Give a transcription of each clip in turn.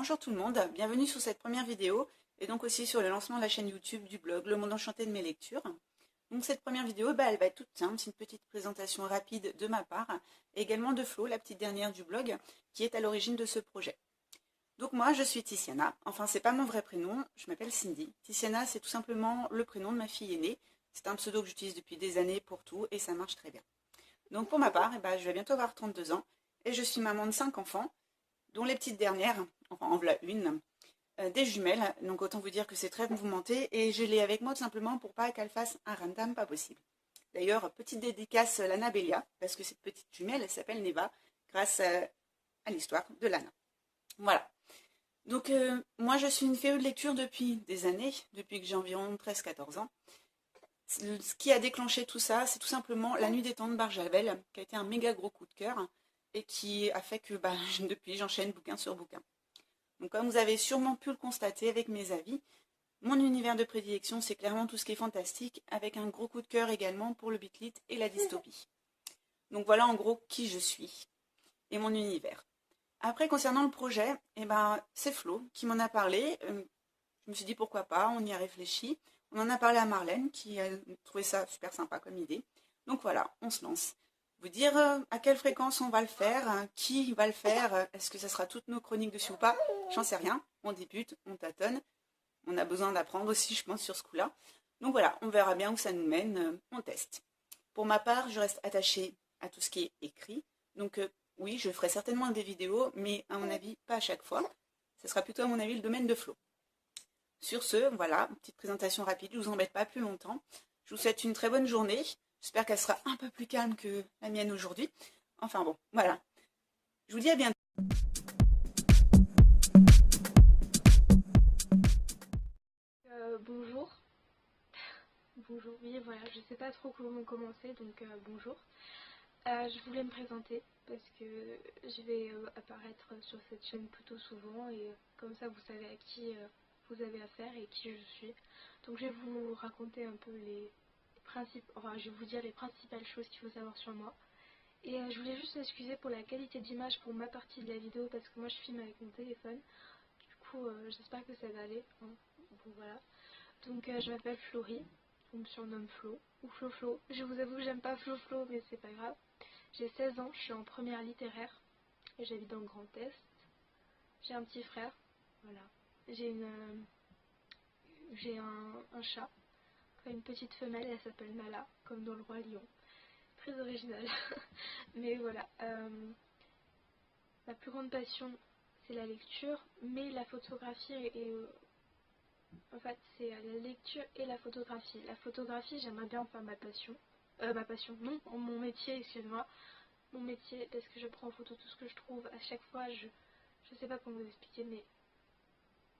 Bonjour tout le monde, bienvenue sur cette première vidéo et donc aussi sur le lancement de la chaîne YouTube du blog Le Monde Enchanté de mes lectures. Donc cette première vidéo, elle va être toute simple, c'est une petite présentation rapide de ma part et également de Flo, la petite dernière du blog, qui est à l'origine de ce projet. Donc moi je suis Tiziana, enfin c'est pas mon vrai prénom, je m'appelle Cindy. Tiziana c'est tout simplement le prénom de ma fille aînée, c'est un pseudo que j'utilise depuis des années pour tout et ça marche très bien. Donc pour ma part, je vais bientôt avoir 32 ans et je suis maman de 5 enfants, dont les petites dernières, enfin en voilà une, des jumelles, donc autant vous dire que c'est très mouvementé, et je l'ai avec moi tout simplement pour pas qu'elle fasse un ramdam pas possible. D'ailleurs, petite dédicace à Lana Belia, parce que cette petite jumelle, elle s'appelle Neva, grâce à l'histoire de Lana. Voilà. Donc moi je suis une férue de lecture depuis des années, depuis que j'ai environ 13-14 ans. Ce qui a déclenché tout ça, c'est tout simplement La Nuit des Temps de Barjavel, qui a été un méga gros coup de cœur, et qui a fait que depuis j'enchaîne bouquin sur bouquin. Donc comme vous avez sûrement pu le constater avec mes avis, mon univers de prédilection c'est clairement tout ce qui est fantastique, avec un gros coup de cœur également pour le bitlit et la dystopie. Donc voilà en gros qui je suis et mon univers. Après concernant le projet, c'est Flo qui m'en a parlé. Je me suis dit pourquoi pas, on y a réfléchi. On en a parlé à Marlène qui a trouvé ça super sympa comme idée. Donc voilà, on se lance. Vous dire à quelle fréquence on va le faire, qui va le faire, est-ce que ça sera toutes nos chroniques dessus ou pas, j'en sais rien. On débute, on tâtonne. On a besoin d'apprendre aussi, je pense, sur ce coup-là. Donc voilà, on verra bien où ça nous mène, on teste. Pour ma part, je reste attachée à tout ce qui est écrit. Donc oui, je ferai certainement des vidéos, mais à mon avis, pas à chaque fois. Ce sera plutôt à mon avis le domaine de Flo. Sur ce, voilà, une petite présentation rapide, je ne vous embête pas plus longtemps. Je vous souhaite une très bonne journée. J'espère qu'elle sera un peu plus calme que la mienne aujourd'hui. Enfin bon, voilà. Je vous dis à bientôt. Bonjour. Bonjour, oui, voilà, je sais pas trop comment commencer, donc bonjour. Je voulais me présenter parce que je vais apparaître sur cette chaîne plutôt souvent et comme ça vous savez à qui vous avez affaire et qui je suis. Donc je vais vous raconter un peu les principes, enfin je vais vous dire les principales choses qu'il faut savoir sur moi. Et je voulais juste m'excuser pour la qualité d'image pour ma partie de la vidéo parce que moi je filme avec mon téléphone. Du coup j'espère que ça va aller, hein. Bon voilà. Donc je m'appelle Florie, on me surnomme Flo, ou Flo Flo. Je vous avoue que j'aime pas Flo Flo, mais c'est pas grave. J'ai 16 ans, je suis en première littéraire, et j'habite dans le Grand Est. J'ai un petit frère, voilà. J'ai un chat, enfin une petite femelle, elle s'appelle Nala, comme dans le Roi Lion. Très original. Mais voilà, ma plus grande passion, c'est la lecture, mais la photographie est en fait, c'est la lecture et la photographie. La photographie, j'aimerais bien faire ma passion. Ma passion, non, mon métier, excuse-moi. Mon métier, parce que je prends en photo tout ce que je trouve. À chaque fois, je sais pas comment vous expliquer, mais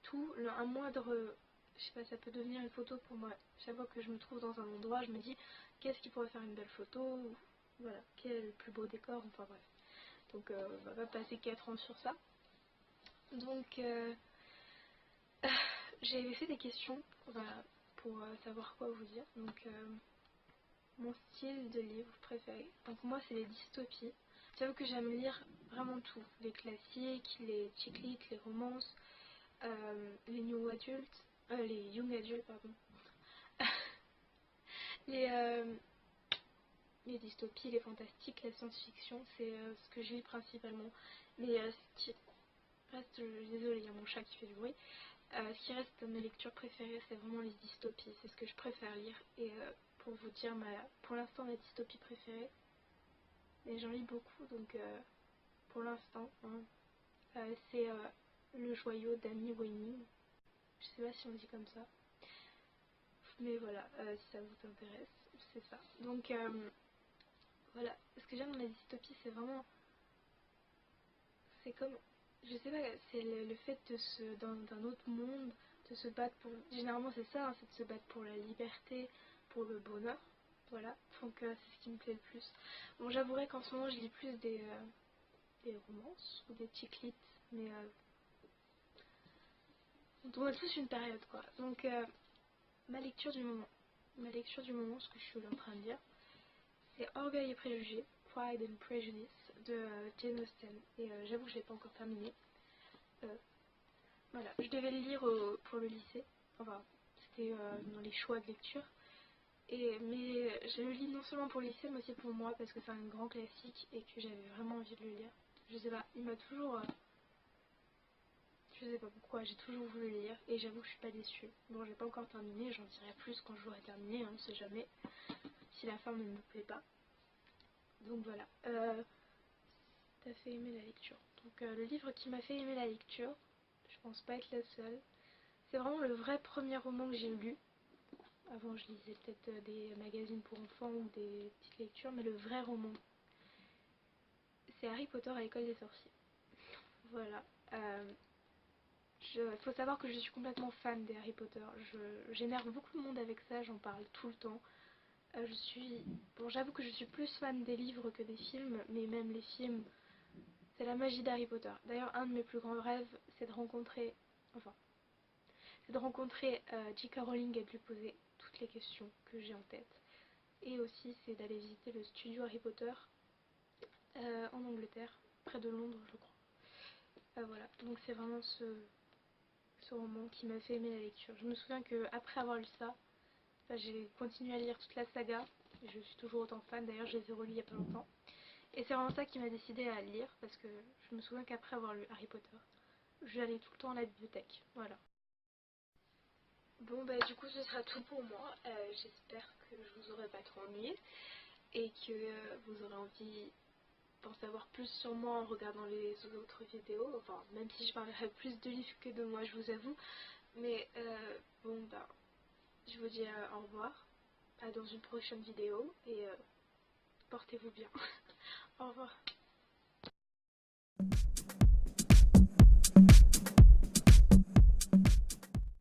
tout, un moindre, je sais pas, ça peut devenir une photo pour moi. Chaque fois que je me trouve dans un endroit, je me dis, qu'est-ce qui pourrait faire une belle photo? Voilà, quel est le plus beau décor? Enfin bref. Donc, on va pas passer 4 ans sur ça. Donc, j'avais fait des questions pour savoir quoi vous dire. Donc, mon style de livre préféré. Donc, moi, c'est les dystopies. J'avoue que j'aime lire vraiment tout. Les classiques, les chick lit, les romances, les new adultes, les young adultes, pardon. les, euh, les dystopies, les fantastiques, la science-fiction, c'est ce que je lis principalement. Mais ce qui reste, désolée, il y a mon chat qui fait du bruit. Ce qui reste mes lectures préférées, c'est vraiment les dystopies. C'est ce que je préfère lire. Et pour vous dire, pour l'instant, mes dystopies préférées, et j'en lis beaucoup, donc pour l'instant, hein, c'est Le Joyau d'Amy Weining. Je sais pas si on dit comme ça. Mais voilà, si ça vous intéresse, c'est ça. Donc voilà, ce que j'aime dans les dystopies, c'est vraiment... C'est comme... Je sais pas, c'est le fait d'un autre monde, de se battre pour... Généralement c'est ça, hein, c'est de se battre pour la liberté, pour le bonheur. Voilà, donc c'est ce qui me plaît le plus. Bon, j'avouerai qu'en ce moment je lis plus des romances ou des chick lit, mais on a tous une période quoi. Donc ma lecture du moment. Ma lecture du moment, ce que je suis en train de dire, c'est Orgueil et Préjugés, Pride and Prejudice de Jane Austen. Et j'avoue que je l'ai pas encore terminé. Voilà, je devais le lire pour le lycée, enfin c'était dans les choix de lecture. Mais je le lis non seulement pour le lycée mais aussi pour moi parce que c'est un grand classique et que j'avais vraiment envie de le lire. Je sais pas, il m'a toujours... je sais pas pourquoi, j'ai toujours voulu le lire et j'avoue que je suis pas déçue. Bon, j'ai pas encore terminé, j'en dirai plus quand je l'aurai terminé, on sait jamais si la fin ne me plaît pas. Donc voilà, t'as fait aimer la lecture. Donc le livre qui m'a fait aimer la lecture, je pense pas être la seule, c'est vraiment le vrai premier roman que j'ai lu. Avant, je lisais peut-être des magazines pour enfants ou des petites lectures, mais le vrai roman, c'est Harry Potter à l'école des sorciers. Voilà. Faut savoir que je suis complètement fan des Harry Potter. J'énerve beaucoup de monde avec ça, j'en parle tout le temps. Bon, j'avoue que je suis plus fan des livres que des films, mais même les films, c'est la magie d'Harry Potter. D'ailleurs, un de mes plus grands rêves, c'est de rencontrer, enfin, c'est de rencontrer J.K. Rowling et de lui poser toutes les questions que j'ai en tête. Et aussi, c'est d'aller visiter le studio Harry Potter en Angleterre, près de Londres, je crois. Voilà, donc c'est vraiment ce roman qui m'a fait aimer la lecture. Je me souviens qu'après avoir lu ça, bah, j'ai continué à lire toute la saga. Et je suis toujours autant fan, d'ailleurs je les ai relus il n'y a pas longtemps. Et c'est vraiment ça qui m'a décidé à lire, parce que je me souviens qu'après avoir lu Harry Potter, j'allais tout le temps à la bibliothèque. Voilà. Bon bah du coup ce sera tout pour moi. J'espère que je vous aurai pas trop ennuyé et que vous aurez envie d'en savoir plus sur moi en regardant les autres vidéos. Enfin, même si je parlerai plus de livres que de moi, je vous avoue. Mais bon bah, je vous dis au revoir, à dans une prochaine vidéo et portez-vous bien. Au revoir.